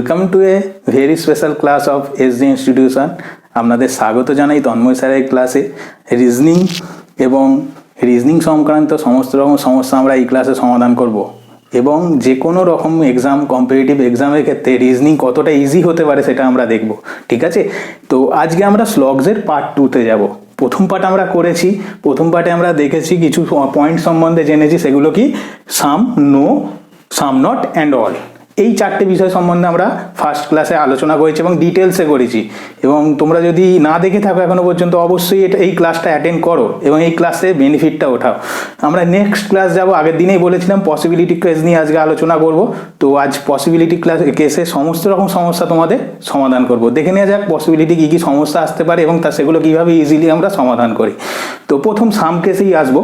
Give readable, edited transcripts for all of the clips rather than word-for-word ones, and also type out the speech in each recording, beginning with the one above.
Welcome to a very special class of SD institution. আপনাদের স্বাগত জানাই তন্ময় স্যারের ক্লাসে। রিজনিং এবং রিজনিং সংক্রান্ত সমস্ত রকম সমস্যা আমরা এই ক্লাসে সমাধান করব এবং যে কোনো রকম এক্সাম, কম্পিটিটিভ এক্সামের ক্ষেত্রে রিজনিং কতটা ইজি হতে পারে সেটা আমরা দেখব। ঠিক আছে, তো আজকে আমরা স্লগসের পার্ট 2তে যাব। প্রথম পার্ট আমরা করেছি, প্রথম পার্টে আমরা দেখেছি কিছু পয়েন্ট সম্বন্ধে জেনেছি, সেগুলো কি some, no, some not and all. এই চারটে বিষয় সম্বন্ধে আমরা ফার্স্ট ক্লাসে আলোচনা করেছি এবং ডিটেলসে করেছি। এবং তোমরা যদি না দেখে থাকো এখনো পর্যন্ত, অবশ্যই এই ক্লাসটা অ্যাটেন্ড করো এবং এই ক্লাসে বেনিফিটটা ওঠাও। আমরা নেক্সট ক্লাস যাব, আগের দিনেই বলেছিলাম পসিবিলিটি কেস নিয়ে আজকে আলোচনা করব। তো আজ পসিবিলিটি কেসে সমস্ত রকম সমস্যা তোমাদের সমাধান করব। দেখে নেওয়া যাক পসিবিলিটি কী কী সমস্যা আসতে পারে এবং সেগুলো কীভাবে ইজিলি আমরা সমাধান করি। তো প্রথম সাম কেসেই আসবো।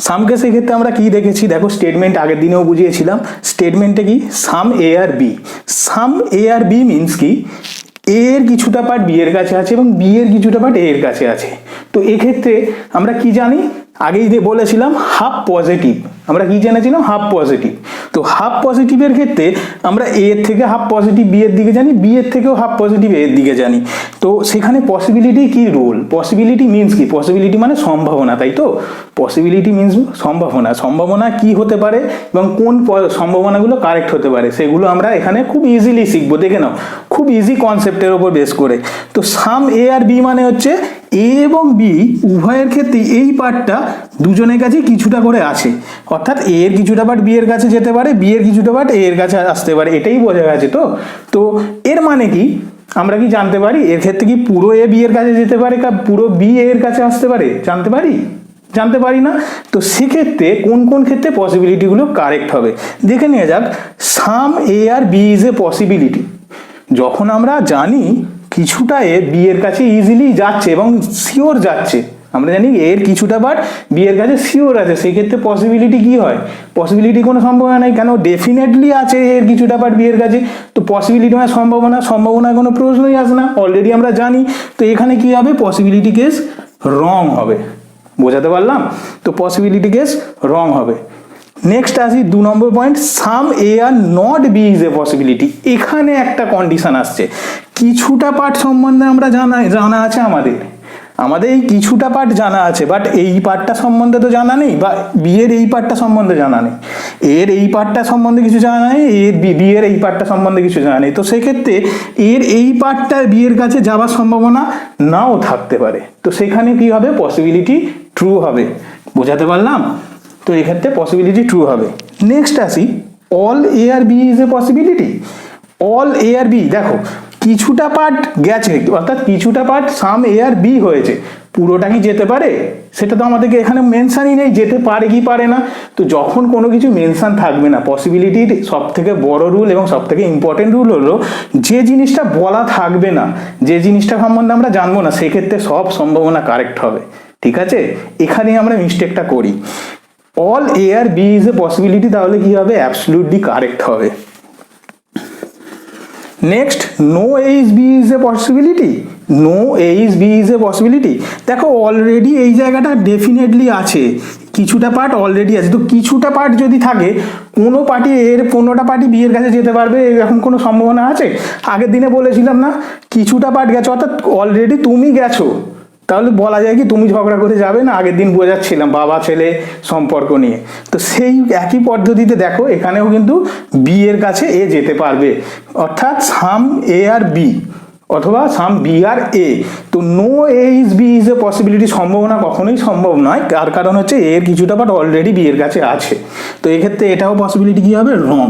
সাম কেসের ক্ষেত্রে আমরা কি দেখেছি দেখো, স্টেটমেন্ট আগের দিনেও বুঝিয়েছিলাম। স্টেটমেন্টে কি সাম A are B. Some A are B means কি, এ এর কিছুটা পার্ট বি এর কাছে আছে এবং বি এর কিছুটা পার্ট এ এর কাছে আছে। তো এক্ষেত্রে আমরা কি জানি, আগেই যে বলেছিলাম হাফ পজিটিভ। আমরা কি জেনেছিলাম? Half positive. তো হাফ পজিটিভের ক্ষেত্রে আমরা এ এর থেকে হাফ পজিটিভ বি এর দিকে জানি, বি এর থেকেও হাফ পজিটিভ এ এর দিকে জানি। তো সেখানে পসিবিলিটি কি রোল? পসিবিলিটি মিনস কি? পসিবিলিটি মানে সম্ভাবনা, তাই তো? পসিবিলিটি মিনস সম্ভাবনা। সম্ভাবনা কি হতে পারে এবং কোন সম্ভাবনাগুলো কারেক্ট হতে পারে সেগুলো আমরা এখানে খুব ইজিলি শিখবো। দেখে নাও, খুব ইজি কনসেপ্টের ওপর বেস করে। তো সাম এ আর বি মানে হচ্ছে এ এবং বি উভয়ের ক্ষেত্রে এই পার্টটা দুজনের কাছে কিছুটা করে আছে, অর্থাৎ এ এর কিছুটা পার্ট বি এর কাছে যেতে পারে, বি এর কিছুটা পার্ট এ এর কাছে আসতে পারে। এটাই বোঝা গেছে। তো এর মানে কি আমরা কি জানতে পারি? এর ক্ষেত্রে কি পুরো এ বি এর কাছে যেতে পারে, পুরো বি এর কাছে আসতে পারে? জানতে পারি? জানতে পারি না। তো সেক্ষেত্রে কোন কোন ক্ষেত্রে পসিবিলিটিগুলো কারেক্ট হবে দেখে নিয়ে যাক। সাম A are B is a possibility. যখন আমরা জানি কিছুটা এ বি এর কাছে ইজিলি যাচ্ছে এবং শিওর যাচ্ছে, আমরা জানি এর কিছুটা পার্ট বি এর কাছে শিওর আছে, সেক্ষেত্রে পসিবিলিটি কি হয়? পসিবিলিটি কোনো সম্ভাবনা নাই, কেন? ডেফিনেটলি আছে এর কিছুটা পার্ট বি এর কাছে। তো পসিবিলিটি মানে সম্ভাবনা, সম্ভাবনার কোনো প্রশ্নই আসে না, অলরেডি আমরা জানি। তো এখানে কি হবে? পসিবিলিটি কেস রং হবে। বোঝাতে পারলাম? তো পসিবিলিটি কেস রং হবে। নেক্সট আসি 2 নম্বর point, some A are not B is a possibility. এখানে একটা কন্ডিশন আসছে, কিছুটা পার্ট সম্বন্ধে আমরা জানা আছে, আমাদের এই কিছুটা পার্ট জানা আছে, বাট এই পার্টটা সম্বন্ধে তো জানা নেই, বা বি এর এই পার্টটা সম্বন্ধে জানা নেই, এর এই পার্টটা সম্বন্ধে কিছু জানা নেই, এর বি এর এই পার্টটা সম্বন্ধে কিছু জানা নেই। তো সেক্ষেত্রে এর এই পার্টটা বি এর কাছে যাওয়ার সম্ভাবনা নাও থাকতে পারে। তো সেখানে কি হবে? পসিবিলিটি ট্রু হবে। বোঝাতে পারলাম? তো এক্ষেত্রে পসিবিলিটি ট্রু হবে। নেক্সট আসি, all A are B is a possibility. All A are B, দেখো কিছুটা পার্ট গেছে, অর্থাৎ কিছুটা part some A are B হয়েছে, পুরোটা কি যেতে পারে? সেটা তো আমাদেরকে এখানে মেনশনই নেই, যেতে পারে কি পারে না। তো যখন কোনো কিছু মেনশন থাকবে না, পসিবিলিটির সব থেকে বড় রুল এবং সব থেকে ইম্পর্টেন্ট রুল হলো, যে জিনিসটা বলা থাকবে না, যে জিনিসটা সম্বন্ধে আমরা জানবো না, সেক্ষেত্রে সব সম্ভাবনা কারেক্ট হবে। ঠিক আছে, এখানেই আমরা মিস্টেকটা করি। All A are B is a possibility, তাহলে কি হবে? অ্যাবসলিউটলি কারেক্ট হবে। Next, no A is B is a possibility. No A is B is a possibility, দেখো অলরেডি এই জায়গাটা ডেফিনেটলি আছে, কিছুটা পার্ট অলরেডি আছে। তো কিছুটা পার্ট যদি থাকে, কোনো পার্টি এর 15টা পার্টি বি এর কাছে যেতে পারবে, এরকম কোনো সম্ভাবনা আছে? আগের দিনে বলেছিলাম না, কিছুটা পার্ট গেছো, অর্থাৎ অলরেডি তুমি গেছো। তাহলে বলা যায় কি তুমি ঝগড়া করে যাবে না? আগের দিন বোঝাচ্ছিলাম বাবা ছেলে সম্পর্ক নিয়ে। তো সেই একই পদ্ধতিতে দেখো এখানেও কিন্তু বি এর কাছে এ যেতে পারবে, অর্থাৎ সাম এ আর বি অথবা সাম বি আর এ। তো no A is B is a possibility, সম্ভাবনা কখনোই সম্ভব নয়। তার কারণ হচ্ছে এর কিছুটা পার্ট অলরেডি বি এর কাছে আছে। তো এক্ষেত্রে এটাও পসিবিলিটি কি হবে? রং।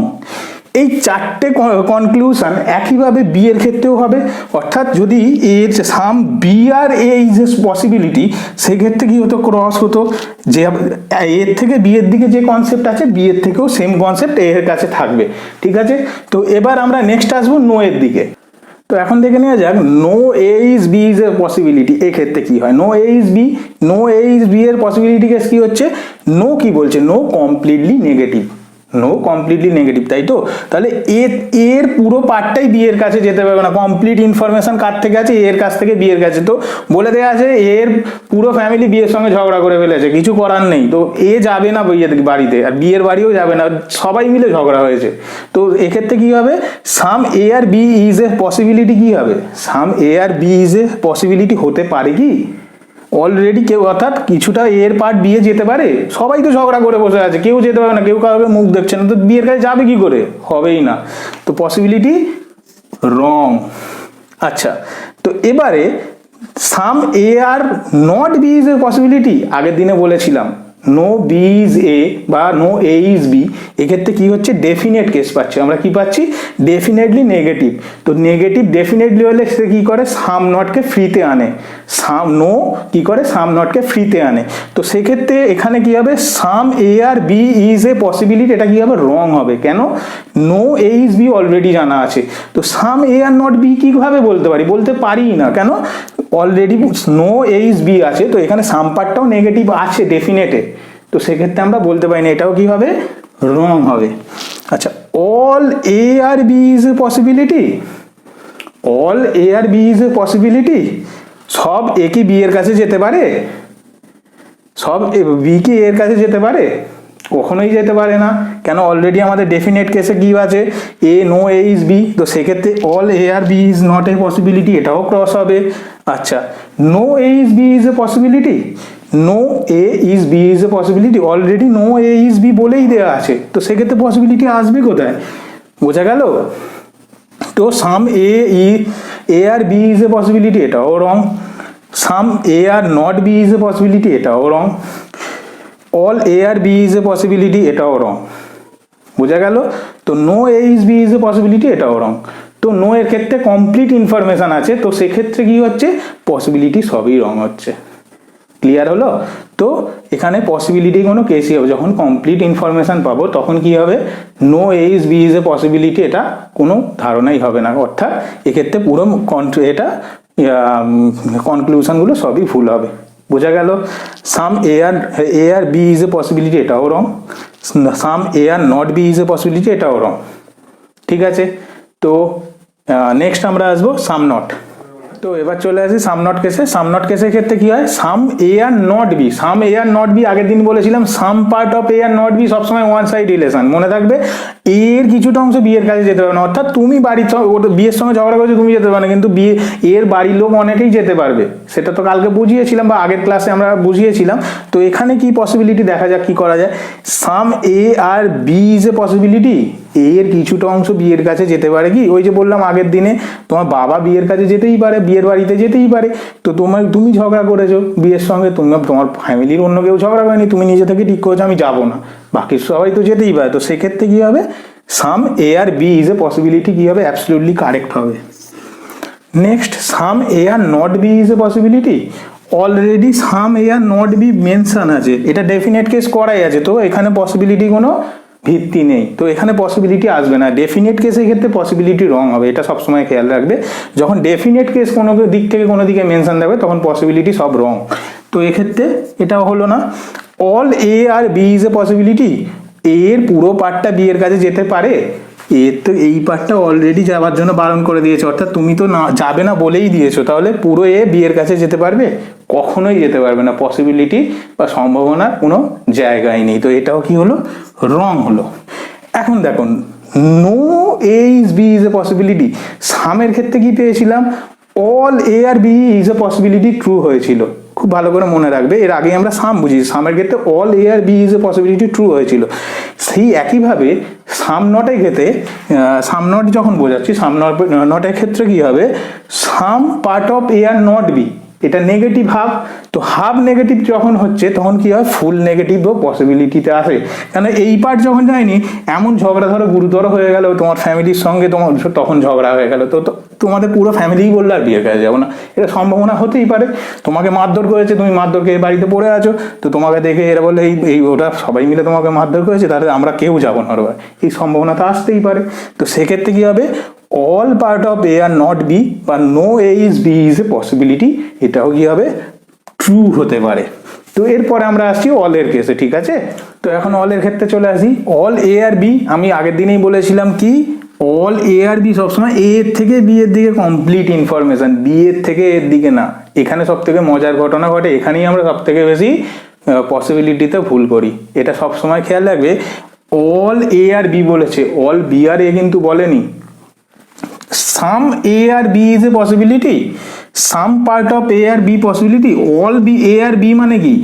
এই চারটে কনক্লুশন একইভাবে বি এর ক্ষেত্রেও হবে, অর্থাৎ যদি এর some B are A is a possibility, সেক্ষেত্রে কি হতো? ক্রস হতো, যে এর থেকে বি এর দিকে যে কনসেপ্ট আছে, বি এর থেকেও সেম কনসেপ্ট এর কাছে থাকবে। ঠিক আছে, তো এবার আমরা নেক্সট আসবো নো এর দিকে। তো এখন দেখে নেওয়া যাক, no A is B is a possibility. এক্ষেত্রে কি হয়? No A is B, no A is B এর পসিবিলিটি কেস কি হচ্ছে? নো কি বলছে? No completely negative. No completely negative, তাই তো? তাহলে এর পুরো পার্টটাই বি এর কাছে যেতে পারবে না, কমপ্লিট ইনফরমেশন কার থেকে আছে, এর কাছ থেকে বি এর কাছে। তো বলে দেওয়া আছে এর পুরো ফ্যামিলি বি এর সঙ্গে ঝগড়া করে ফেলেছে, কিছু করার নেই, তো এ যাবে না বাড়িতে, আর বি এর বাড়িও যাবে না, সবাই মিলে ঝগড়া হয়েছে। তো এক্ষেত্রে কি হবে, some A are B is a possibility কি হবে, some A are B is a possibility হতে পারে কি অলরেডি কেউ, অর্থাৎ কিছুটা এর পার্ট বিয়ে যেতে পারে, সবাই তো ঝগড়া করে বসে আছে, কেউ যেতে পারবে না, কেউ কাউকে মুখ দেখছে না, তো বিয়ের কাছে যাবে কি করে, হবেই না, তো পসিবিলিটি রং। আচ্ছা, তো এবারে some A are not B is a possibility, আগের দিনে বলেছিলাম নো বি ইজ এ বা নো এ ইজ বি, এক্ষেত্রে কি হচ্ছে, ডেফিনেট কেস পাচ্ছি আমরা, কি পাচ্ছি, ডেফিনেটলি নেগেটিভ। তো নেগেটিভ ডেফিনেটলি হলে সে কি করে, সাম নটকে ফ্রিতে আনে, সাম নো কি করে, সাম নটকে ফ্রিতে আনে। তো সেক্ষেত্রে এখানে কি হবে, some A are B is a possibility, এটা কি হবে, রং হবে। কেন, no A is B already জানা আছে, তো some A are not B কিভাবে বলতে পারি, বলতে পারি না, কেন, already no A is B আছে, তো এখানে সাম পার্টটাও নেগেটিভ আছে ডেফিনেটে, তো সেক্ষেত্রে আমরা বলতে পারি না, এটাও কি হবে, রং হবে। আচ্ছা, all A are B is a possibility, all A are B is a possibility, সব এ কি বি এর কাছে যেতে পারে, সব বি কি এর কাছে যেতে পারে, কখনোই যেতে পারে না। কেন, অলরেডি আমাদের ডেফিনেট কেসে কি আছে, A no A is B, তো সেক্ষেত্রে all A are B is not a possibility, এটাও ক্রস হবে। আচ্ছা, no A is B is a possibility, no A is B is a possibility, already no A is B বলেই দেওয়া আছে, তো সেক্ষেত্রে পসিবিলিটি আসবে কোথায়, বোঝা গেল? তো some A are B is a possibility, এটাও wrong. Some A are not B is a possibility, এটাও wrong. All A are B is a possibility, এটাও রং, বোঝা গেল? তো no A is B is a possibility, এটাও wrong. তো no এর ক্ষেত্রে কমপ্লিট ইনফরমেশন আছে, তো সেক্ষেত্রে কি হচ্ছে, পসিবিলিটি সবই রং হচ্ছে। ক্লিয়ার হলো? তো এখানে পসিবিলিটি কোনো কেসই হবে, যখন কমপ্লিট ইনফরমেশন পাবো তখন কি হবে, no A is B is a possibility, এটা কোনো ধারণাই হবে না, অর্থাৎ এক্ষেত্রে পুরো এটা কনক্লুশনগুলো সবই ভুল হবে, বোঝা গেল? Some A are B is a possibility, এটাও wrong. Some A are not B is a possibility, এটাও রং। ঠিক আছে, তো নেক্সট আমরা আসবো সাম নট। তো এবার চলে আসি সাম নট কেসে। সাম নট কেসের ক্ষেত্রে কি হয়, some A are not B, some A are not B, আগের দিন বলেছিলাম some part of A are not B সবসময় ওয়ান সাইড রিলেশন, মনে থাকবে, এর কিছুটা অংশ বি এর কাছে যেতে পারবে না, অর্থাৎ তুমি বাড়ির বিয়ের সঙ্গে ঝগড়া করছো, তুমি যেতে পারবে না, কিন্তু বিয়ে এর বাড়ির লোক অনেকেই যেতে পারবে, সেটা তো কালকে বুঝিয়েছিলাম বা আগের ক্লাসে আমরা বুঝিয়েছিলাম। তো এখানে কি পসিবিলিটি, দেখা যাক কি করা যায়। সাম A are B is a possibility, এর কিছুটা অংশ বিয়ের কাছে যেতে পারে কি, ওই যে বললাম আগের দিনে, তোমার বাবা বিয়ের কাছে যেতেই পারে, বিয়ের বাড়িতে যেতেই পারে, তো তুমি ঝগড়া করেছো বিয়ের সঙ্গে, তোমার ফ্যামিলির অন্য কেউ ঝগড়া করেনি, তুমি নিজে থেকে ঠিক করেছো আমি যাবো না, বাকি সবাই তো যেতেই পারে, তো সেক্ষেত্রে কি হবে, some A are B is a possibility কি হবে, অ্যাবসলিউটলি কারেক্ট হবে। Next, some A are not B is a possibility, already some A are not B mention আছে, এটা ডেফিনেট কেস করাই আছে, তো এখানে পসিবিলিটি কোনো ভিত্তি নেই, তো এখানে পসিবিলিটি আসবে না। ডেফিনেট কেসের ক্ষেত্রে পসিবিলিটি রং হবে, এটা সবসময় খেয়াল রাখবে, যখন ডেফিনেট কেস কোনো দিক থেকে কোনো দিকে মেনশন থাকবে তখন পসিবিলিটি সব রং, তো এক্ষেত্রে এটাও হলো না। All A are B is a possibility, এর পুরো পার্টটা বি এর কাছে যেতে পারে, এর তো এই পার্টটা অলরেডি যাওয়ার জন্য বারণ করে দিয়েছে, অর্থাৎ তুমি তো না যাবে না বলেই দিয়েছো, তাহলে পুরো এ বি এর কাছে যেতে পারবে, কখনোই যেতে পারবে না, পসিবিলিটি বা সম্ভাবনার কোনো জায়গায় নেই, তো এটাও কি হলো, রং হলো। এখন দেখুন, no A is B is a possibility, সামের ক্ষেত্রে কি পেয়েছিলাম, all A are B is a possibility true হয়েছিল, খুব ভালো করে মনে রাখবে, এর আগে আমরা সাম বুঝিয়েছি, সামের ক্ষেত্রে all A are B is a possibility true হয়েছিল। সেই একইভাবে সাম নটের ক্ষেত্রে, সাম নট যখন বোঝাচ্ছি, সাম নটের ক্ষেত্রে কি হবে, some part of A are not B, এটা নেগেটিভ হাফ, তো হাফ নেগেটিভ যখন হচ্ছে তখন কি হয়, ফুল নেগেটিভও পসিবিলিটিতে আসে, কারণ এই পার্ট যখন যায়নি, এমন ঝগড়া ধরো গুরুতর হয়ে গেল তোমার ফ্যামিলির সঙ্গে, তোমার তখন ঝগড়া হয়ে গেল, তো তোমাদের পুরো ফ্যামিলিই বললে আর বিয়ের কাছে যাবো না, এটা সম্ভাবনা হতেই পারে। তোমাকে মারধর করেছে, তুমি মারধর খেয়ে বাড়িতে পড়ে আছো, তো তোমাকে দেখে এরা বলে এই ওটা সবাই মিলে তোমাকে মারধর করেছে, তাহলে আমরা কেউ যাবো না, এই সম্ভাবনা তো আসতেই পারে। তো সেক্ষেত্রে কি হবে, all part of A are not B বা no A is B is a possibility, এটাও কি হবে, ট্রু হতে পারে। তো এরপরে আমরা আসছি অল এর কেসে, ঠিক আছে। তো এখন অল এর ক্ষেত্রে চলে আসি। অল এ আর বি, আমি আগের দিনেই বলেছিলাম কি অল এ আর বি সবসময় এ এর থেকে বি এর দিকে কমপ্লিট ইনফরমেশন, বি এর থেকে এর দিকে না। এখানে সব থেকে মজার ঘটনা ঘটে, এখানেই আমরা সব থেকে বেশি পসিবিলিটিতে ভুল করি, এটা সবসময় খেয়াল রাখবে। অল এ আর বি বলেছে, অল বি আর এ কিন্তু বলেনি। Some A are B is a possibility, some part of A are B possibility. All B A are B মানে কি,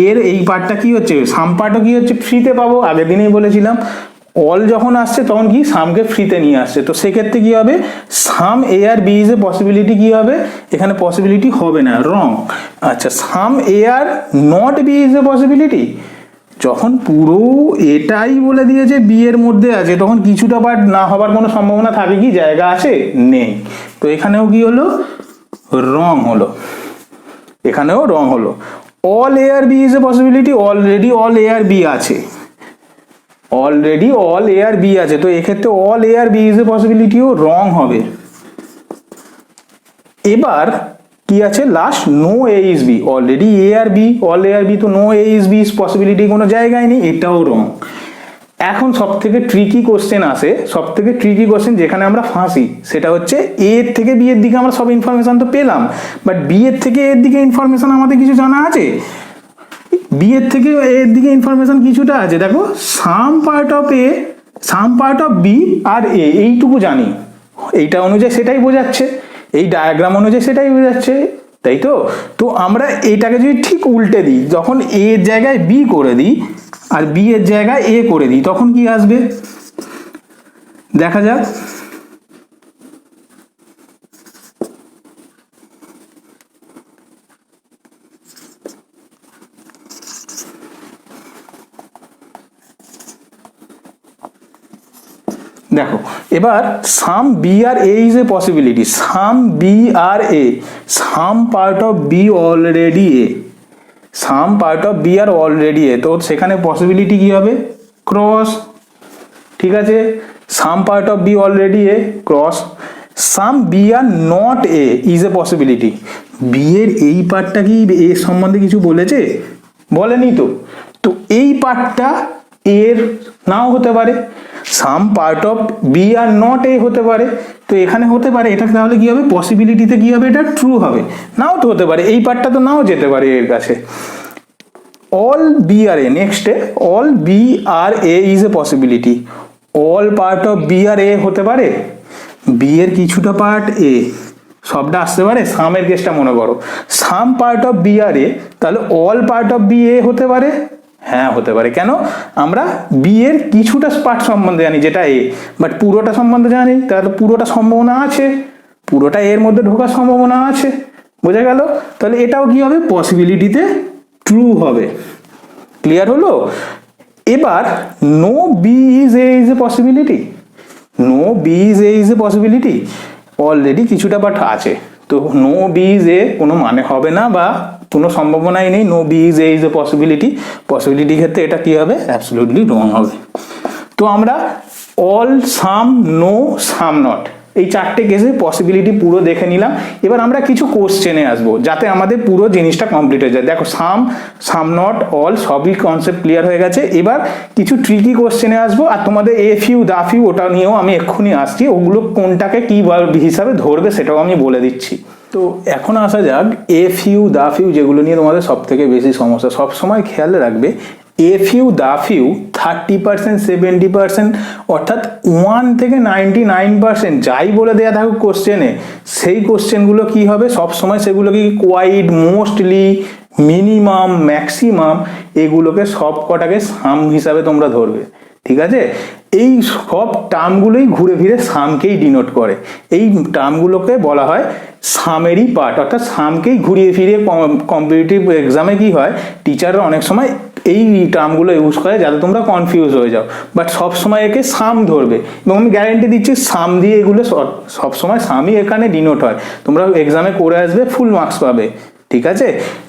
এর এই পার্টটা কি হচ্ছে, সাম পার্টও কি হচ্ছে ফ্রিতে পাবো, আগের দিনেই বলেছিলাম। অল যখন আসছে তখন কি সামকে ফ্রিতে নিয়ে আসছে, তো সেক্ষেত্রে কি হবে, some A are B is a possibility কি হবে, এখানে পসিবিলিটি হবে না, রং। আচ্ছা, some A are not B is a possibility, যখন পুরো এটাই বলে দিয়েছে বি এর মধ্যে আছে, তখন কিছুটা পার্ট না হবার কোনো সম্ভাবনা থাকে কি, জায়গা আছে, নেই। তো এখানেও কি হলো, রং হলো, এখানেও রং হলো। All A are B is a possibility, already all A are B আছে, already all A are B আছে, তো এক্ষেত্রে all A are B is a পসিবিলিটিও রং হবে। এবার কি আছে last, no A is B, already A are B, all A are B, তো no A is B possibility কোনো জায়গায় নেই, এটাও রং। এখন সব থেকে ট্রিকি কোশ্চেন আসে, সব থেকে ট্রিকি কোশ্চেন যেখানে আমরা ফাঁসি, সেটা হচ্ছে এ এর থেকে বি এর দিকে আমরা সব ইনফরমেশন তো পেলাম, বাট বি এর থেকে এর দিকে ইনফরমেশন আমাদের কিছু জানা আছে, বি এর থেকে এর দিকে ইনফরমেশন কিছুটা আছে। দেখো, some part of A, some part of B are A, এইটুকু জানি, এইটা অনুযায়ী সেটাই বোঝাচ্ছে, এই ডায়াগ্রাম অনুযায়ী সেটাই বোঝাচ্ছে, তাই তো। তো আমরা এইটাকে যদি ঠিক উল্টে দিই, যখন এ এর জায়গায় বি করে দিই আর বি এর জায়গায় এ করে দিই, তখন কি আসবে দেখা যাক। দেখো এবার some B are A is a possibility, some B are A, some part of B already A, some part of B are already A, তো সেখানে পসিবিলিটি কি হবে, ক্রস, ঠিক আছে। Some part of B already A, cross. Some B are not A is a possibility, B এর এই পার্টটা কি এ সম্বন্ধে কিছু বলেছে, বলেনি তো, তো এই পার্টটা এর নাও হতে পারে, some part of B are not A হতে পারে, তো এখানে হতে পারে, এটা তাহলে কি হবে, পসিবিলিটিতে কি হবে, এটা ট্রু হবে, নাও তো হতে পারে, এই পার্টটা তো নাও যেতে পারে এর কাছে। অল বি আর এ, নেক্সটে all B are A is a possibility, all part of B are A হতে পারে, বি এর কিছুটা পার্ট এ, সবটা আসতে পারে, সামের কেসটা মনে করো, সাম পার্ট অফ বি আর এ, তাহলে all part of B A হতে পারে, হ্যাঁ হতে পারে, কেন, আমরা বি এর কিছুটা পার্ট সম্বন্ধে জানি যেটা এ, বাট পুরোটা সম্বন্ধে জানি, তাহলে পুরোটা সম্ভাবনা আছে, পুরোটা এর মধ্যে ঢোকার সম্ভাবনা আছে, বোঝা গেল। তাহলে এটাও কি হবে, পসিবিলিটিতে ট্রু হবে, ক্লিয়ার হলো। এবার no B is A is a possibility, no B is A is a possibility, already কিছুটা পার্ট আছে, তো নো বি ইজ এ কোনো মানে হবে না বা কোনো সম্ভাবনাই নেই, no B is A is a possibility, পসিবিলিটির ক্ষেত্রে এটা কি হবে, অ্যাবসলিউটলি রং হবে। তো আমরা all, some, no, some not, এই চারটে কেসে পসিবিলিটি পুরো দেখে নিলাম। এবার আমরা কিছু কোশ্চেনে আসবো যাতে আমাদের পুরো জিনিসটা কমপ্লিট হয়ে যায়। দেখো সাম, সাম নট, অল সবই কনসেপ্ট ক্লিয়ার হয়ে গেছে। এবার কিছু ট্রিকি কোশ্চেনে আসবো, আর তোমাদের এ ফিউ দা ফিউ ওটা নিয়েও আমি এক্ষুনি আসছি, ওগুলো কোনটাকে কি হিসাবে ধরবে সেটাও আমি বলে দিচ্ছি। তো এখন আসা যাক এ ফিউ দা ফিউ, যেগুলো নিয়ে তোমাদের সব থেকে বেশি সমস্যা, সবসময় খেয়াল রাখবে এ ফিউ দা ফিউ 30%, 70%, অর্থাৎ 1 থেকে 99% যাই বলে দেওয়া থাকুক কোশ্চেনে, সেই কোশ্চেনগুলো কি হবে, সবসময় সেগুলোকে কোয়াইট, মোস্টলি, মিনিমাম, ম্যাক্সিমাম, এগুলোকে সব কটাকে সাম হিসাবে তোমরা ধরবে, ঠিক আছে। এই সব টার্মগুলোই ঘুরে ফিরে সামকেই ডিনোট করে, এই টার্মগুলোকে বলা হয় সামেরই পার্ট, অর্থাৎ সামকেই ঘুরিয়ে ফিরিয়ে কম্পিটিটিভ এক্সামে কি হয়, টিচাররা অনেক সময় এই টার্মগুলো ইউজ করে যাতে তোমরা কনফিউজ হয়ে যাও, বাট সবসময় একে সাম ধরবে, এবং আমি গ্যারেন্টি দিচ্ছি সাম দিয়ে এগুলো সবসময় সামই এখানে ডিনোট হয়, তোমরা এক্সামে করে আসবে, ফুল মার্কস পাবে, ঠিক আছে।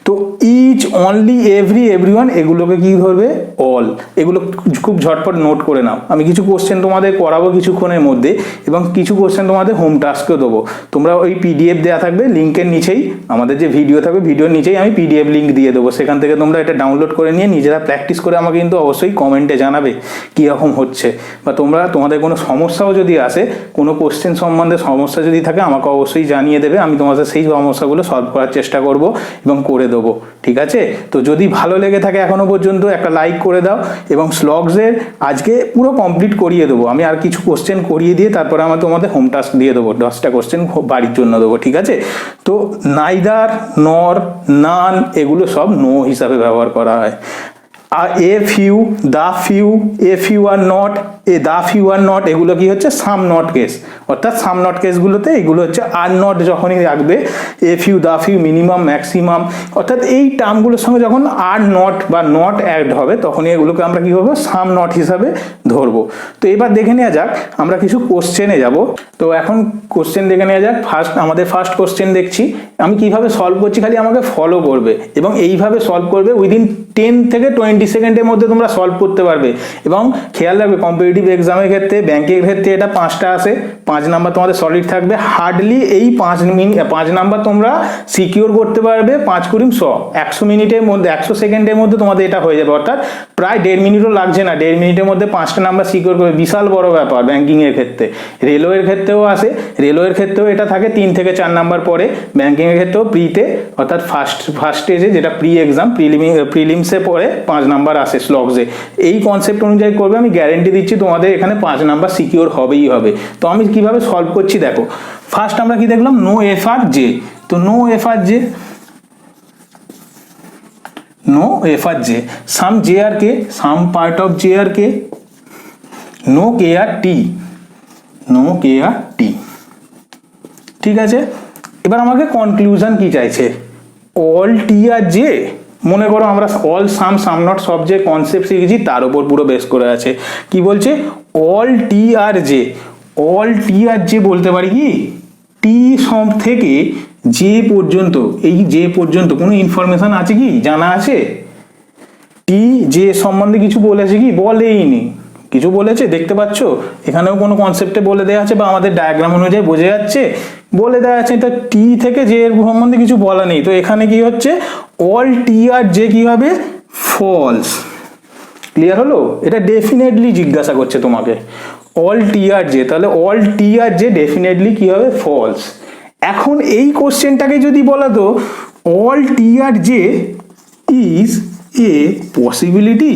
তো ইচ, অনলি, এভরি, এভরিওয়ান এগুলোকে কি ধরবে? অল। এগুলো খুব ঝটপট নোট করে নাও। আমি কিছু কোশ্চেন তোমাদের করাবো কিছুক্ষণের মধ্যে এবং কিছু কোশ্চেন তোমাদের হোম টাস্কও দেবো। তোমরা ওই পিডিএফ দেওয়া থাকবে লিঙ্কের নিচেই, আমাদের যে ভিডিও থাকবে ভিডিওর নিচেই আমি পিডিএফ লিঙ্ক দিয়ে দেবো, সেখান থেকে তোমরা এটা ডাউনলোড করে নিয়ে নিজেরা প্র্যাকটিস করে আমাকে কিন্তু অবশ্যই কমেন্টে জানাবে কীরকম হচ্ছে, বা তোমাদের কোনো সমস্যাও যদি আসে, কোনো কোশ্চেন সম্বন্ধে সমস্যা যদি থাকে আমাকে অবশ্যই জানিয়ে দেবে। আমি তোমাদের সেই সমস্যাগুলো সলভ করার চেষ্টা করব এবং করে দেবো, ঠিক আছে? তো যদি ভালো লেগে থাকে এখনো পর্যন্ত একটা লাইক করে দাও এবং স্লগসের আজকে পুরো কমপ্লিট করিয়ে দেবো। আমি আর কিছু কোশ্চেন করিয়ে দিয়ে তারপরে আমার তোমাদের হোম টাস্ক দিয়ে দেবো, 10টা কোশ্চেন বাড়ির জন্য দেবো, ঠিক আছে? তো নাইদার, নর, নান এগুলো সব নো হিসাবে ব্যবহার করা হয়। আর a few, the few, a few are not, the few are not এগুলো কি হচ্ছে? Some not case. অর্থাৎ সাম নট কেসগুলোতে এগুলো হচ্ছে আর নট যখনই রাখবে, a few, the few, minimum, maximum, অর্থাৎ এই টার্মগুলোর সঙ্গে যখন আর নট বা নট অ্যাড হবে তখনই এগুলোকে আমরা কি করবো? সাম নট হিসাবে ধরবো। তো এবার দেখে নেওয়া যাক, আমরা কিছু কোশ্চেনে যাব। তো এখন কোশ্চেন দেখে নেওয়া যাক। আমাদের ফার্স্ট কোশ্চেন দেখছি, আমি কিভাবে সলভ করছি খালি আমাকে ফলো করবে এবং এইভাবে সলভ করবে। উইদিন 10 থেকে 20 সেকেন্ডের মধ্যে তোমরা সলভ করতে পারবে। এবং খেয়াল রাখবে কম্পিটিটিভ এক্সামের ক্ষেত্রে, ব্যাংকের ক্ষেত্রে এটা 5টা আসে, 5 নাম্বার তোমাদের সলিড থাকবে। হার্ডলি এই 5 নাম্বার তোমরা সিকিউর করতে পারবে 5 কুড়ি 100, 100 মিনিটের মধ্যে, 100 সেকেন্ডের মধ্যে তোমাদের এটা হয়ে যাবে। অর্থাৎ প্রায় 1.5 মিনিটও লাগছে না, 1.5 মিনিটের মধ্যে 5টা নাম্বার সিকিউর করবে। বিশাল বড় ব্যাপার ব্যাংকিংয়ের ক্ষেত্রে। রেলওয়ের ক্ষেত্রেও আসে, রেলওয়ের ক্ষেত্রেও এটা থাকে 3 থেকে 4 নাম্বার পরে। ব্যাংকিংয়ের ক্ষেত্রেও প্রিতে, অর্থাৎ ফার্স্ট স্টেজে যেটা প্রি এক্সাম, প্রিলিমসে পরে 5 নাম্বার আসে স্লগসে। এই কনসেপ্ট অনুযায়ী করবে, আমি গ্যারেন্টি দিচ্ছি তোমাদের এখানে 5 নাম্বার সিকিউর হবেই হবে। তো আমি কিভাবে সলভ করছি দেখো। ফার্স্ট আমরা কি দেখলাম? No F are J. তো no F are J, no F are J, some J are K, some part of J are K, no K are T, no K are T, ঠিক আছে? এবার আমাকে conclusion কি চাইছে? All T are J. মনে করো আমরা all, some, some not সব যে কনসেপ্ট শিখেছি তার উপর পুরো বেস করে আছে। কি বলছে? All T are J. All T are J বলতে পারি কি টি সব থেকে জে পর্যন্ত, এই জে পর্যন্ত কোনো ইনফরমেশন আছে কি? জানা আছে? টি জে সম্বন্ধে কিছু বলেছে কি? বলেইনি। কিছু বলেছে? দেখতে পাচ্ছ এখানেও কোনো কনসেপ্টে বলে দেওয়া আছে বা আমাদের ডায়াগ্রাম অনুযায়ী বোঝা যাচ্ছে বলে দেওয়া আছে। তো টি থেকে জে এর সম্বন্ধে কিছু বলা নেই। তো এখানে কি হচ্ছে? অল টি আর জে কি হবে? ফলস। ক্লিয়ার হলো? এটা ডেফিনেটলি জিজ্ঞাসা করছে তোমাকে অল টি আর জে, তাহলে all T are J definitely কি হবে? ফলস। এখন এই কোশ্চেনটাকে যদি বলা তো all T are J is a possibility,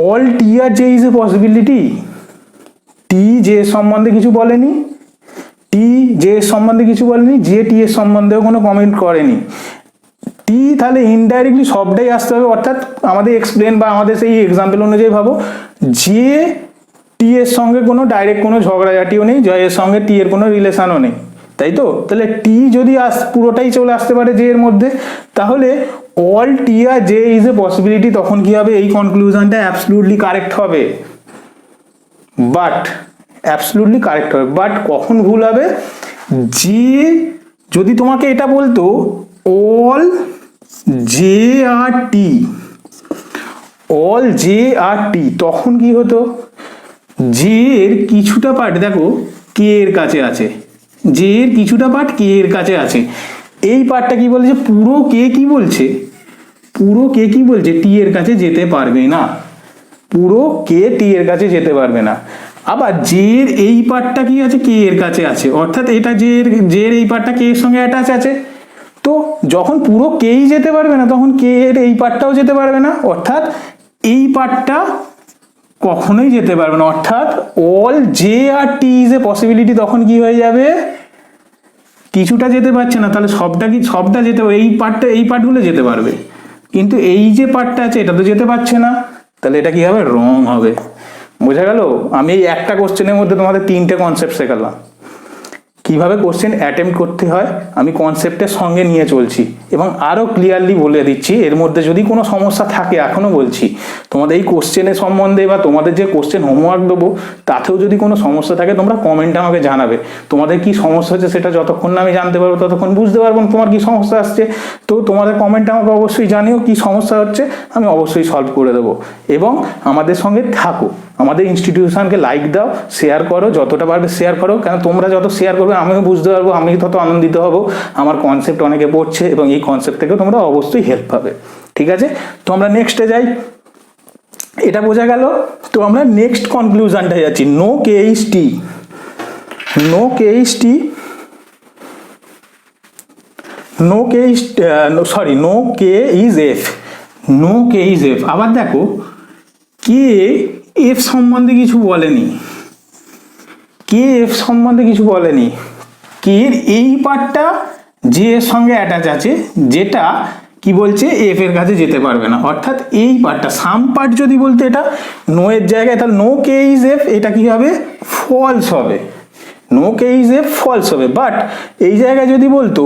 all T are J is a possibility. T J সম্বন্ধে কিছু বলেনি, টি জে সম্বন্ধে কিছু বলেনি, জে টি এর সম্বন্ধেও কোনো কমেন্ট করেনি। টি তাহলে ইনডাইরেক্টলি সবটাই আসতে হবে। অর্থাৎ আমাদের এক্সপ্লেন বা আমাদের সেই এক্সাম্পল অনুযায়ী ভাবো, যে টি এর সঙ্গে কোনো ডাইরেক্ট কোনো ঝগড়াঝাটিও নেই, জয়ের সঙ্গে টি এর কোনো রিলেশনও নেই, তাই তো? তাহলে টি যদি পুরোটাই চলে আসতে পারে জে এর মধ্যে, তাহলে all T are J is a possibility. তখন কি হবে? এই কনক্লুশনটা অ্যাবসলিউটলি কারেক্ট হবে। বাট অ্যাবসলিউটলি কারেক্ট হবে, বাট কখন ভুল হবে? যে যদি তোমাকে এটা বলতো all J are T, all J are T, তখন কি হতো? জে এর কিছুটা পার্ট দেখো কে এর কাছে আছে, জে এর কিছুটা পার্ট কে এর কাছে আছে। এই পার্টটা কি বলছে? পুরো কে কি বলছে? পুরো কে কি বলছে? টি এর কাছে যেতে পারবে না। পুরো কে টি এর কাছে যেতে পারবে না। আবার জে এর এই পার্টটা কি আছে? কে এর কাছে আছে। অর্থাৎ এটা জে এর এই পার্টটা কে এর সঙ্গে অ্যাটাচ আছে। তো যখন পুরো কেই যেতে পারবে না তখন কে এর এই পার্টটাও যেতে পারবে না। অর্থাৎ এই পার্টটা কখনোই যেতে পারবে না। অর্থাৎ all J are T is a possibility. তখন কি হয়ে যাবে? কিছুটা যেতে পারছে না, তাহলে সবটা যেতে, এই পার্টগুলো যেতে পারবে, কিন্তু এই যে পার্টটা আছে এটা তো যেতে পারছে না। তাহলে এটা কি হবে? রং হবে। বোঝা গেল? আমি এই একটা কোশ্চেনের মধ্যে তোমাদের 3টে কনসেপ্ট শেখালাম। কিভাবে কোশ্চেন অ্যাটেম্প্ট করতে হয় আমি কনসেপ্টের সঙ্গে নিয়ে চলছি এবং আরও ক্লিয়ারলি বলে দিচ্ছি। এর মধ্যে যদি কোনো সমস্যা থাকে এখনও বলছি, তোমাদের এই কোশ্চেনের সম্বন্ধে বা তোমাদের যে কোশ্চেন হোমওয়ার্ক দেবো তাতেও যদি কোনো সমস্যা থাকে তোমরা কমেন্টে আমাকে জানাবে। তোমাদের কি সমস্যা হচ্ছে সেটা যতক্ষণ না আমি জানতে পারবো ততক্ষণ বুঝতে পারবো না তোমার কি সমস্যা আসছে। তো তোমাদের কমেন্টে আমাকে অবশ্যই জানিও কি সমস্যা হচ্ছে, আমি অবশ্যই সলভ করে দেবো। এবং আমাদের সঙ্গে থাকো, আমাদের ইনস্টিটিউশনকে লাইক দাও, শেয়ার করো, যতটা পারবে শেয়ার করো, কেন তোমরা যত শেয়ার করবে আমিও বুঝতে পারবো, আমি তত আনন্দিত হব। আমার কনসেপ্ট অনেকে পড়ছে এবং এই কনসেপ্ট থেকে তোমরা অবশ্যই হেল্প পাবে। ঠিক আছে, তো আমরা নেক্সটে যাই। এটা বোঝা গেল। তো আমরা নেক্সট কনক্লুশনটা যাচ্ছি। No K is T, no K is T, no K is sorry no K is F, no K is F. আবার দেখো কে এফ সম্বন্ধে কিছু বলেনি, কে এফ সম্বন্ধে কিছু বলেনি। কে এর এই পার্টটা যে এর সঙ্গে অ্যাটাচ আছে, যেটা কি বলছে এফ এর কাছে যেতে পারবে না, অর্থাৎ এই পার্টটা সাম পার্ট যদি বলতে এটা নো এর জায়গায়, তাহলে নো কে ইজ এফ এটা কি হবে ফলস হবে, no K is F false হবে। বাট এই জায়গায় যদি বলতো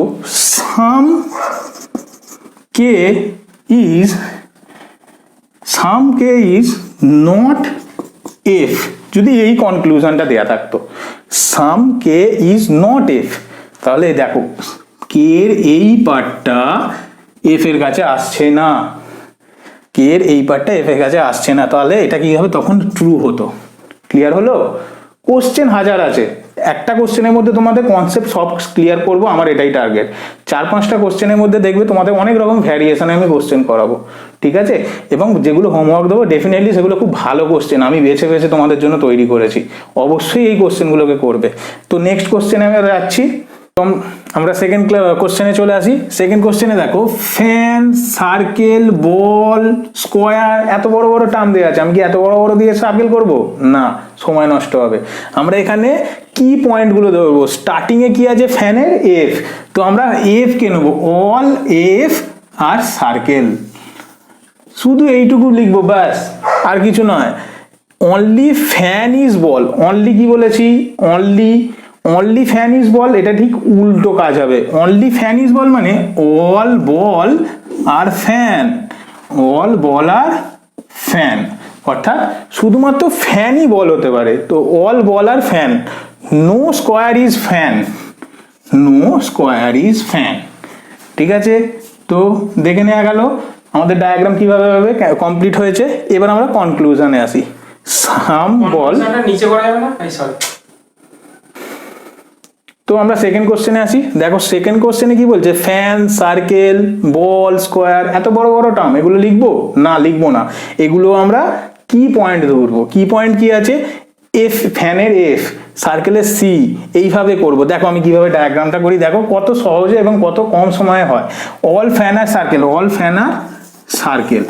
some K is, some K is not F, যদি এই কনক্লুশনটা দেয়া থাকতো some K is not F, তাহলে দেখো কে এর এই পার্টটা এফ এর কাছে আসছে না, কে এর এই পার্টটা এফ এর কাছে আসছে না, তাহলে এটা কি হবে তখন ট্রু হতো। ক্লিয়ার হলো? কোশ্চেন হাজার আছে, একটা কোশ্চেনের মধ্যে তোমাদের কনসেপ্ট সব ক্লিয়ার করবো, আমার এটাই টার্গেট। 4-5টা কোশ্চেনের মধ্যে দেখবে তোমাদের অনেক রকম ভ্যারিয়েশনে আমি কোশ্চেন করাবো। ঠিক আছে, এবং যেগুলো হোমওয়ার্ক দেবো ডেফিনেটলি সেগুলো খুব ভালো কোশ্চেন আমি বেছে বেছে তোমাদের জন্য তৈরি করেছি, অবশ্যই এই কোশ্চেনগুলোকে করবে। তো নেক্সট কোশ্চেনে আমি যাচ্ছি। আমরা সেকেন্ড কোশ্চেনে চলে আসি। সেকেন্ড কোশ্চেনে দেখো ফ্যান, সার্কেল, বল, স্কোয়ার, এত বড় বড় টার্ম দেওয়া আছে, আমি কি এত বড় বড় দিয়ে সার্কেল করব না, সময় নষ্ট হবে। আমরা এখানে কি পয়েন্টগুলো ধরবো, স্টার্টিংয়ে কি আছে ফ্যানের এফ, তো আমরা এফ কে নেবো, অল এফ আর সার্কেল, শুধু এইটুকু লিখবো ব্যাস, আর কিছু নয়। Only fan is ball, only কি বলেছি অনলি, অনলি ফ্যান ইজ বল, এটা ঠিক উল্টো কাজ হবে। অনলি ফ্যান ইজ বল মানে all ball are fan, all ball are fan, অর্থাৎ শুধুমাত্র ফ্যানই বল হতে পারে, তো all ball are fan. No square is fan, no square is fan. ঠিক আছে, তো দেখে নেওয়া গেল আমাদের ডায়াগ্রাম কিভাবে ভাবে কমপ্লিট হয়েছে। এবার আমরা কনক্লুশনে আসি। সাম বল নিচে করা যাবে না, সরি। তো আমরা সেকেন্ড কোশ্চেনে আসি। দেখো সেকেন্ড কোশ্চেনে কি বলছে, ফ্যান, সার্কেল, বল, স্কোয়ার, এত বড় বড় টার্ম, এগুলো লিখবো না, লিখবো না, এগুলো আমরা কি পয়েন্ট ধরবো। কি পয়েন্ট কি আছে, এফ, ফ্যানের এফ, সার্কেলের সি, এইভাবে করব। দেখো আমি কিভাবে ডায়াগ্রামটা করি, দেখো কত সহজে এবং কত কম সময়ে হয়। All fan are circle, all fan are circle,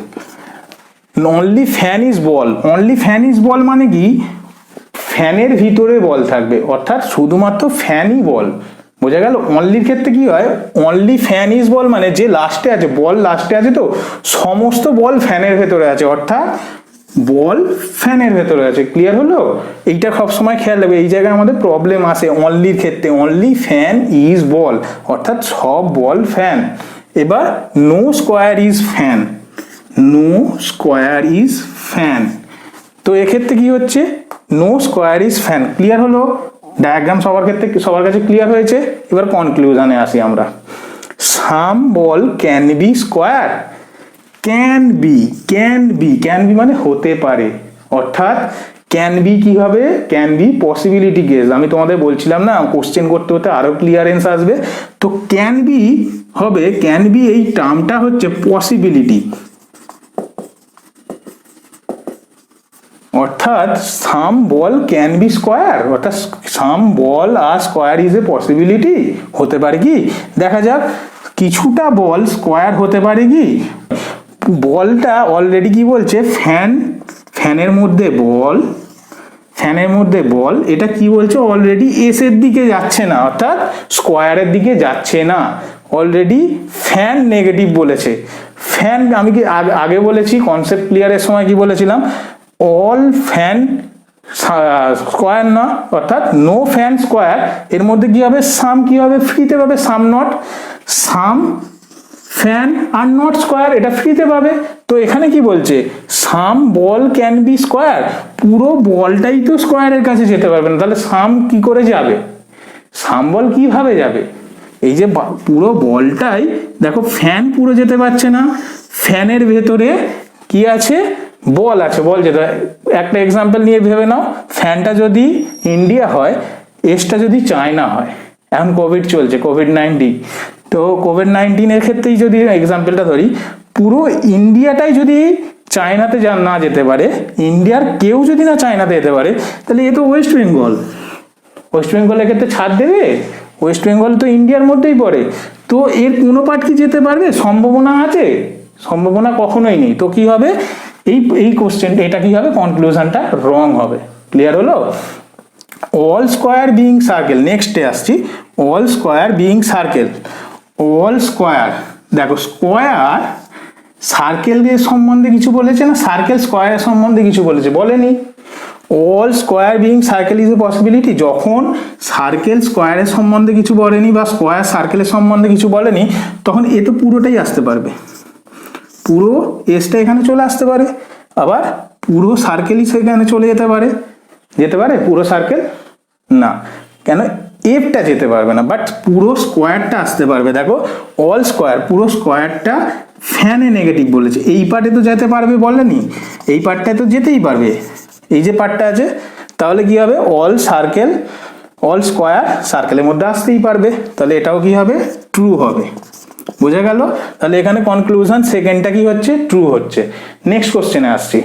only fan is ball, only fan is ball মানে কি ফ্যানের ভিতরে বল থাকবে, অর্থাৎ শুধুমাত্র ফ্যানই বল, বোঝা গেল। অনলির ক্ষেত্রে কি হয়, অনলি ফ্যান ইজ বল মানে যে লাস্টে আছে, বল লাস্টে আছে, তো সমস্ত বল ফ্যানের ভেতরে আছে, অর্থাৎ বল ফ্যানের ভেতরে আছে। ক্লিয়ার হলো? এইটা সবসময় খেয়াল রাখবে, এই জায়গায় আমাদের প্রবলেম আসে অনলির ক্ষেত্রে। অনলি ফ্যান ইজ বল অর্থাৎ সব বল ফ্যান। এবার no square is fan, no square is fan, তো এক্ষেত্রে কি হচ্ছে no square is fan. Clear হলো? ডায়াগ্রাম সবার ক্ষেত্রে সবার কাছে ক্লিয়ার হয়েছে। এবার কনক্লুশনে আসি আমরা। Some ball can be square, can be, can be, can be মানে হতে পারে, অর্থাৎ ক্যান বি কি হবে, ক্যান বি পসিবিলিটি কেস। আমি তোমাদের বলছিলাম না কোশ্চেন করতে হতে আরো ক্লিয়ারেন্স আসবে, তো ক্যান বি হবে, ক্যান বি এই টার্মটা হচ্ছে পসিবিলিটি, অর্থাৎ সাম বল ক্যান বি স্কোয়ার, অর্থাৎ সাম বল আর স্কোয়ার ইজ এ পসিবিলিটি, হতে পারে কি দেখা যাক, কিছুটা বল স্কোয়ার হতে পারে কি, বলটা অলরেডি কি বলছে ফ্যান, ফ্যানের মধ্যে বল, ফ্যানের মধ্যে বল, এটা কি বলছে অলরেডি এস এর দিকে যাচ্ছে না, অর্থাৎ স্কোয়ারের দিকে যাচ্ছে না, অলরেডি ফ্যান নেগেটিভ বলেছে। ফ্যান আমি কি আগে বলেছি কনসেপ্ট ক্লিয়ারের সময় কি বলেছিলাম, অল ফ্যান স্কোয়ার না, অর্থাৎ নো ফ্যান স্কোয়ার, এর মধ্যে কি হবে, সাম কি হবে, ফ্রিতে পাবে, some not, some fan are not square, এটা ফ্রিতে পাবে। তো এখানে কি বলছে, some ball can be square, পুরো বলটাই তো স্কোয়ারের কাছে যেতে পারবে না, তাহলে সাম কি করে যাবে, সাম বল কিভাবে যাবে, এই যে পুরো বলটাই দেখো, ফ্যান পুরো যেতে পারছে না, ফ্যানের ভেতরে কি আছে, বল আছে, বল যেতে, একটা এক্সাম্পল নিয়ে ভেবে নাও, ফ্যানটা যদি ইন্ডিয়া হয়, এসটা যদি চায়না হয়, এখন কোভিড চলছে, কোভিড-19, তো কোভিড-19 ক্ষেত্রেই যদি এক্সাম্পলটা ধরি, পুরো ইন্ডিয়াটাই যদি চায়নাতে না যেতে পারে, ইন্ডিয়ার কেউ যদি না চায়নাতে যেতে পারে, তাহলে এ তো ওয়েস্ট বেঙ্গল, ওয়েস্ট বেঙ্গলের ক্ষেত্রে ছাড় দেবে, ওয়েস্ট বেঙ্গল তো ইন্ডিয়ার মধ্যেই পড়ে, তো এর কোনো পার্ট কি যেতে পারবে, সম্ভাবনা আছে, সম্ভাবনা কখনোই নেই। তো কি হবে, এই কোশ্চেন, এটা কি হবে, কনক্লুশনটা রং হবে। ক্লিয়ার হলো? অল স্কোয়ার বিং সার্কেল, নেক্সটে আসছি, all square being circle, all square, দেখো স্কোয়ার সার্কেলের সম্বন্ধে কিছু বলেছে না, সার্কেল স্কোয়ারের সম্বন্ধে কিছু বলেছে, বলেনি। All square being circle is a possibility, যখন সার্কেল স্কোয়ারের সম্বন্ধে কিছু বলেনি বা স্কোয়ার সার্কেলের সম্বন্ধে কিছু বলেনি, তখন এ তো পুরোটাই আসতে পারবে, পুরো এসটা এখানে চলে আসতে পারে, আবার পুরো সার্কেলই সেখানে চলে যেতে পারে, পুরো সার্কেল না, কেন, এফটা যেতে পারবে না, বাট পুরো স্কোয়ারটা আসতে পারবে। দেখো অল স্কোয়ার, পুরো স্কোয়ারটা ফ্যানে নেগেটিভ বলেছে, এই পার্টে তো যেতে পারবে বলেনি, এই পার্টটায় তো যেতেই পারবে, এই যে পার্টটা আছে, তাহলে কি হবে, অল সার্কেল, অল স্কোয়ার সার্কেলের মধ্যে আসতেই পারবে, তাহলে এটাও কি হবে, ট্রু হবে। বোঝা গেল? তাহলে এখানে কনক্লুশন সেকেন্ডটা কি হচ্ছে, ট্রু হচ্ছে। নেক্সট কোশ্চেনে আসছি,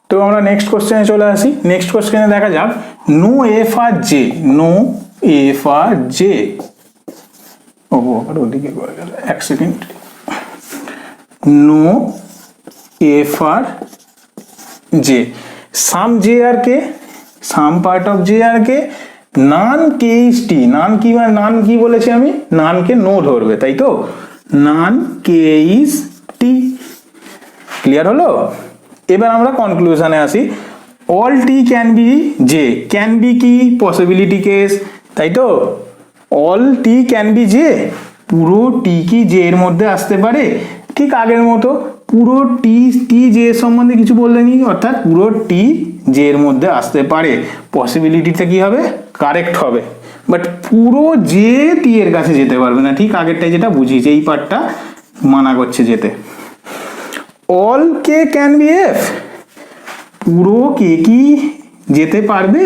তো আমরা নেক্সট কোশ্চেনে চলে আসি। নেক্সট কোশ্চেনে দেখা যাক, no F are J, no F are J, ও আবার ওদিকে করে গেল, এক second, no F are J, some J are K, some part of J are K, none K is T, none কি, মানে নান কি বলেছি আমি, নানকে নো ধরবে, তাই তো, নান কে ইজ টি। ক্লিয়ার হলো? এবার আমরা কনক্লুশনে আসি, all T can be J, can be কি, পসিবিলিটি কেস, তাই তো, all T can be J, পুরো টি কি জে এর মধ্যে আসতে পারে, ঠিক আগের মতো, পুরো টি জে এর সম্বন্ধে কিছু বললেনি, অর্থাৎ পুরো টি জে এর মধ্যে আসতে পারে, পসিবিলিটিটা কি হবে, কারেক্ট হবে, বাট পুরো জে টি এর কাছে যেতে পারবে না, ঠিক আগেরটাই যেটা বুঝিয়েছি, এই পার্টটা মানা করছে যেতে। All K can be F, পুরো কে কি যেতে পারবে,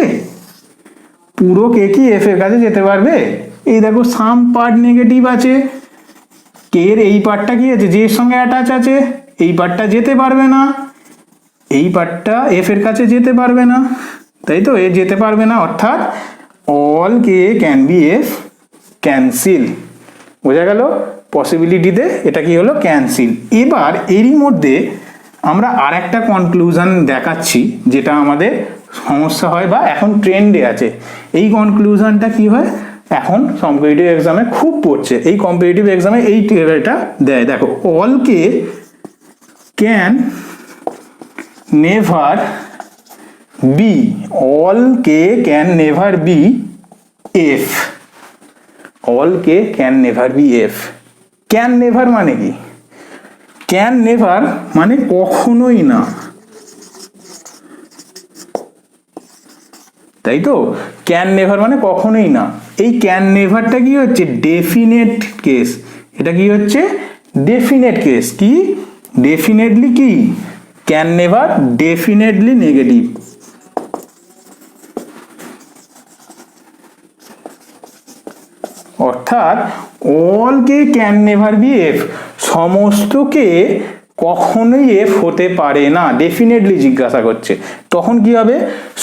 পুরো কে কি এফ এর কাছে যেতে পারবে, এই দেখো সাম পার্ট নেগেটিভ আছে, কে এর এই পার্টটা কি আছে, যে এর সঙ্গে অ্যাটাচ আছে, এই পার্টটা যেতে পারবে না, এই পার্টটা এফ এর কাছে যেতে পারবে না, তাই তো, এ যেতে পারবে না, অর্থাৎ all K can be F cancel. বোঝা গেল? পসিবিলিটিতে এটা কি হলো, ক্যান্সিল। এবার এরই মধ্যে আমরা আর একটা কনক্লুশন দেখাচ্ছি, যেটা আমাদের সমস্যা হয় বা এখন ট্রেন্ডে আছে। এই কনক্লুশনটা কি হয়, এখন কম্পিটিটিভ এক্সামে খুব পড়ছে, এই কম্পিটিটিভ এক্সামে এই এটা দেয়, দেখো, all K can never be, all K can never be F, all K can never be F. Can never মানে কি, ক্যান নেভার মানে কখনোই না, তাই তো, ক্যান নেভার মানে কখনোই না, এই ক্যান নেভারটা কি হচ্ছে, ডেফিনেট কেস, এটা কি হচ্ছে, ডেফিনেট কেস, কি ডেফিনেটলি কি, ক্যান নেভার ডেফিনেটলি নেগেটিভ, অর্থাৎ all K can never be F, সমস্ত কে কখনোই এফ হতে পারে না, ডেফিনেটলি জিজ্ঞাসা করছে, তখন কি হবে,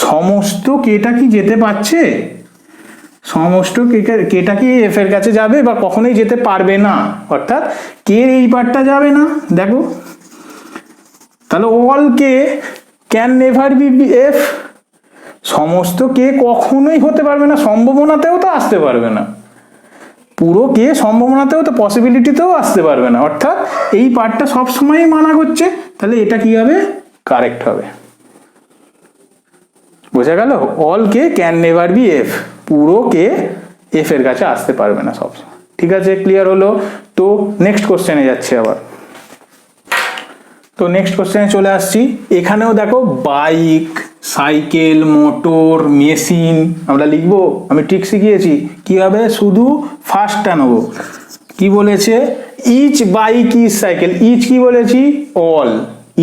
সমস্ত কেটা কি যেতে পারছে, সমস্ত কেটা কি এফ এর কাছে যাবে বা কখনোই যেতে পারবে না, অর্থাৎ কে এই পার্টটা যাবে না, দেখো, তাহলে all K can never be F, সমস্ত কে কখনোই হতে পারবে না, সম্ভাবনাতেও তো আসতে পারবে না, পুরো কে সম্ভাবনাতেও তো, পসিবিলিটিতেও আসতে পারবে না, অর্থাৎ এই পার্টটা সবসময়ই মানা করছে, তাহলে এটা কি হবে, কারেক্ট হবে। বোঝা গেল? All K can never be F, পুরো কে এফ এর কাছে আসতে পারবে না সবসময়। ঠিক আছে, ক্লিয়ার হলো? তো নেক্সট কোশ্চেনে যাচ্ছি আবার। তো নেক্সট কোশ্চেনে চলে আসছি। এখানেও দেখো বাইক, সাইকেল, মোটর, মেশিন আমরা লিখবো। আমি ট্রিক শিখিয়েছি কিভাবে, শুধু ফার্স্টটা নেবো। কি বলেছে? Each bike is cycle. Each কি বলেছি? অল।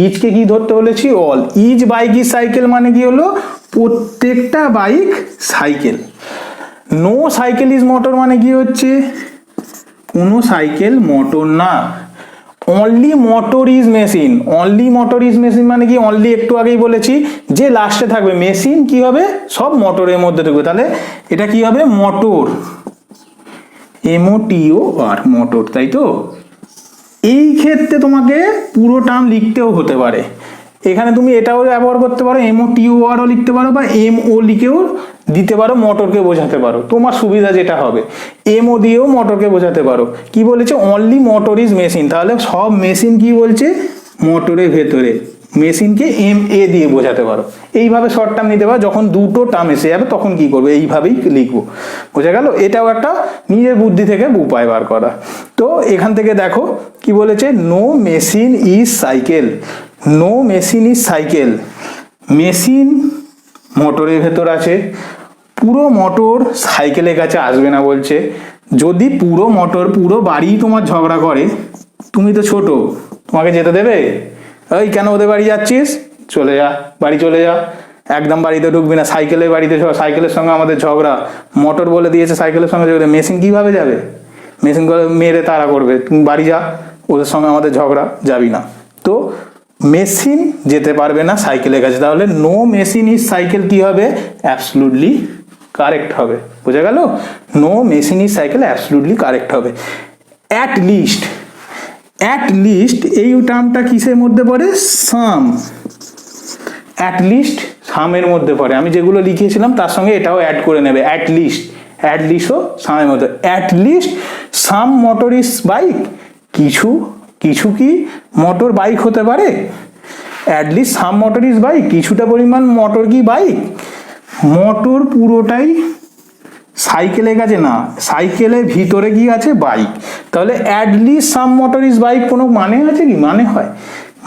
ইচকে কি ধরতে বলেছি? All. Each bike is cycle মানে কি হলো? প্রত্যেকটা bike cycle. No cycle is motor মানে কি হচ্ছে? কোনো সাইকেল মোটর না। Only motor is machine. Only motor is machine মানে কি? অনলি একটু আগেই বলেছি যে লাস্টে থাকবে মেশিন কি হবে? সব মোটরের মধ্যে থাকবে। তাহলে এটা কি হবে? মোটর, MOTOR, মোটর, তাই তো? এই ক্ষেত্রে তোমাকে পুরো টার্ম লিখতেও হতে পারে। এখানে তুমি এটাও ব্যবহার করতে পারো, MOTOR লিখতে পারো, বা MO লিখেও দিতে পারো, মোটরকে বোঝাতে পারো, তোমার সুবিধা যেটা হবে। MO দিয়েও মোটরকে বোঝাতে পারো। কি বলেছে? Only motor is machine. তাহলে সব মেশিন কি বলছে? মোটরের ভেতরে। মেশিনকে MA দিয়ে বোঝাতে পারো। এইভাবে শর্ট টার্ম নিতে পারো। যখন দুটো টার্ম এসে যাবে তখন কি করবে? এইভাবেই লিখবো। বোঝা গেল? এটাও একটা নিজের বুদ্ধি থেকে উপায় বার করা। তো এখান থেকে দেখো কি বলেছে? No machine is cycle. No machine is cycle. Machine মোটরের ভেতর আছে, পুরো মোটর সাইকেলের কাছে আসবে না বলছে। যদি পুরো মোটর, পুরো বাড়ি তোমার ঝগড়া করে, তুমি তো ছোট, তোমাকে যেতে দেবে? ওই কেন ওদের বাড়ি যাচ্ছিস? চলে যা, বাড়ি চলে যা। একদম বাড়িতে ঢুকবি না। সাইকেলের বাড়িতে, সাইকেলের সঙ্গে আমাদের ঝগড়া, মোটর বলে দিয়েছে সাইকেলের সঙ্গে ঝগড়া। মেশিন কিভাবে যাবে? মেশিন করে মেরে তাড়া করবে, তুমি বাড়ি যা, ওদের সঙ্গে আমাদের ঝগড়া, যাবি না। তো মেশিন যেতে পারবে না সাইকেলের কাছে। তাহলে নো মেশিন ইজ সাইকেল কি হবে? অ্যাবসলুটলি কারেক্ট হবে। বোঝা গেল? No machine is cycle absolutely correct হবে। অ্যাট লিস্ট, অ্যাট লিস্ট এই টার্মটা কিসের মধ্যে পড়ে? সাম। অ্যাট লিস্ট সামের মধ্যে পড়ে। আমি যেগুলো লিখিয়েছিলাম তার সঙ্গে এটাও অ্যাড করে নেবে। অ্যাট লিস্ট, অ্যাট লিস্টও সামের মধ্যে। At least some motor is bike. কিছু কিছু কি মোটর বাইক হতে পারে? At least some motor is bike. কিছুটা পরিমাণ মোটর কি বাইক? মোটর পুরোটাই সাইকেলের কাছে না, সাইকেলের ভিতরে কি আছে? বাইক। তাহলে at least some motor is bike কোনো মানে আছে কি? মানে হয়।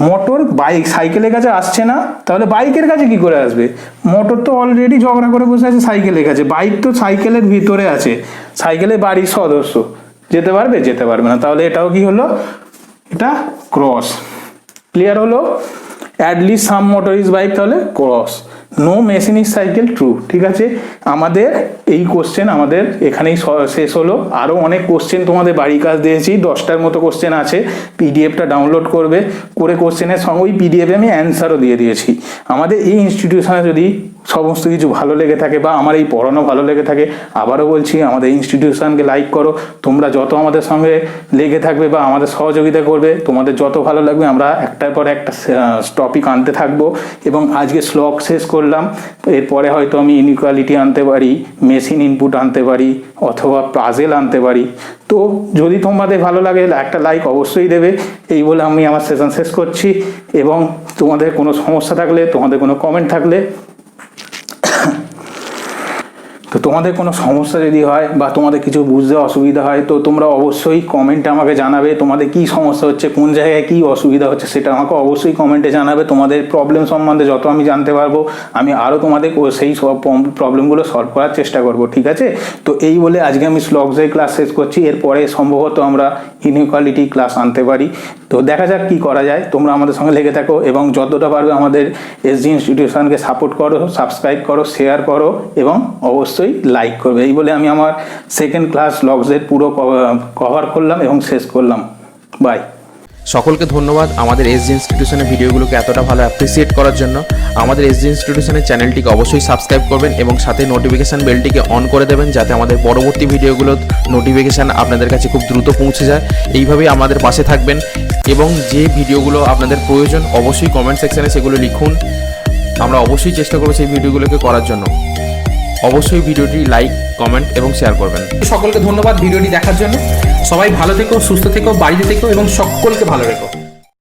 মোটর বাইক সাইকেলের কাছে আসছে না, তাহলে বাইকের কাছে কি করে আসবে? মোটর তো অলরেডি ঝগড়া করে বসে আছে সাইকেলের কাছে। বাইক তো সাইকেলের ভিতরে আছে, সাইকেলের বাড়ির সদস্য। যেতে পারবে? যেতে পারবে না। তাহলে এটাও কি হলো? এটা ক্রস। ক্লিয়ার হলো? At least some motor is bike, তাহলে cross. No machine is cycle, true. ঠিক আছে, আমাদের এই কোশ্চেন আমাদের এখানেই শেষ হলো। আরও অনেক কোশ্চেন তোমাদের বাড়ির কাজ দিয়েছি, 10টার মতো কোশ্চেন আছে। পিডিএফটা ডাউনলোড করবে, করে কোশ্চেনের সঙ্গে ওই পিডিএফে আমি অ্যান্সারও দিয়ে দিয়েছি। আমাদের এই ইনস্টিটিউশনে যদি সমস্ত কিছু ভালো লেগে থাকে বা আমার এই পড়ানো ভালো লেগে থাকে, আবারও বলছি আমাদের ইনস্টিটিউশনকে লাইক করো। তোমরা যত আমাদের সঙ্গে লেগে থাকবে বা আমাদের সহযোগিতা করবে, তোমাদের যত ভালো লাগবে, আমরা একটার পর একটা টপিক আনতে থাকবো। এবং আজকে স্লগ শেষ করলাম, এরপরে হয়তো আমি ইনইকুয়ালিটি আনতে পারি, মেশিন ইনপুট আনতে পারি, অথবা পাজেল আনতে পারি। তো যদি তোমাদের ভালো লাগে একটা লাইক অবশ্যই দেবে। এই বলে আমি আমার সেশন শেষ করছি। এবং তোমাদের কোনো সমস্যা থাকলে, তোমাদের কোনো কমেন্ট থাকলে, তো তোমাদের কোনো সমস্যা যদি হয় বা তোমাদের কিছু বুঝতে অসুবিধা হয়, তো তোমরা অবশ্যই কমেন্টে আমাকে জানাবে। তোমাদের কি সমস্যা হচ্ছে, কোন জায়গায় কি অসুবিধা হচ্ছে, সেটা আমাকে অবশ্যই কমেন্টে জানাবে। তোমাদের প্রবলেম সম্বন্ধে যত আমি জানতে পারবো, আমি আরও তোমাদের সেই সব প্রবলেমগুলো সলভ করার চেষ্টা করব। ঠিক আছে, তো এই বলে আজকে আমি স্লগসের ক্লাস শেষ করছি। এরপরে সম্ভবত আমরা ইনইকুয়ালিটি ক্লাস আনতে পারি। তো দেখা যাক কি করা যায়। তোমরা আমাদের সঙ্গে লেগে থাকো এবং যতটা পারবে আমাদের এসজি ইনস্টিটিউশনকে সাপোর্ট করো, সাবস্ক্রাইব করো, শেয়ার করো এবং অবশ্যই লাইক করবে। এই বলে আমি আমার সেকেন্ড ক্লাস লগসের পুরো কভার করলাম এবং শেষ করলাম। বাই। সকলকে ধন্যবাদ আমাদের এসজি ইনস্টিটিউশনের ভিডিওগুলোকে এতটা ভালো অ্যাপ্রিসিয়েট করার জন্য। আমাদের এসজি ইনস্টিটিউশনের চ্যানেলটিকে অবশ্যই সাবস্ক্রাইব করবেন এবং সাথে নোটিফিকেশান বেলটিকে অন করে দেবেন, যাতে আমাদের পরবর্তী ভিডিওগুলোর নোটিফিকেশান আপনাদের কাছে খুব দ্রুত পৌঁছে যায়। এইভাবেই আমাদের পাশে থাকবেন এবং যে ভিডিওগুলো আপনাদের প্রয়োজন অবশ্যই কমেন্ট সেকশানে সেগুলো লিখুন। আমরা অবশ্যই চেষ্টা করব সেই ভিডিওগুলোকে করার জন্য। অবশ্যই ভিডিওটি লাইক, কমেন্ট এবং শেয়ার করবেন। সকলকে ধন্যবাদ ভিডিওটি দেখার জন্য। সবাই ভালো থেকো, সুস্থ থেকো, বাড়িতে থেকো এবং সকলকে ভালো রেখো।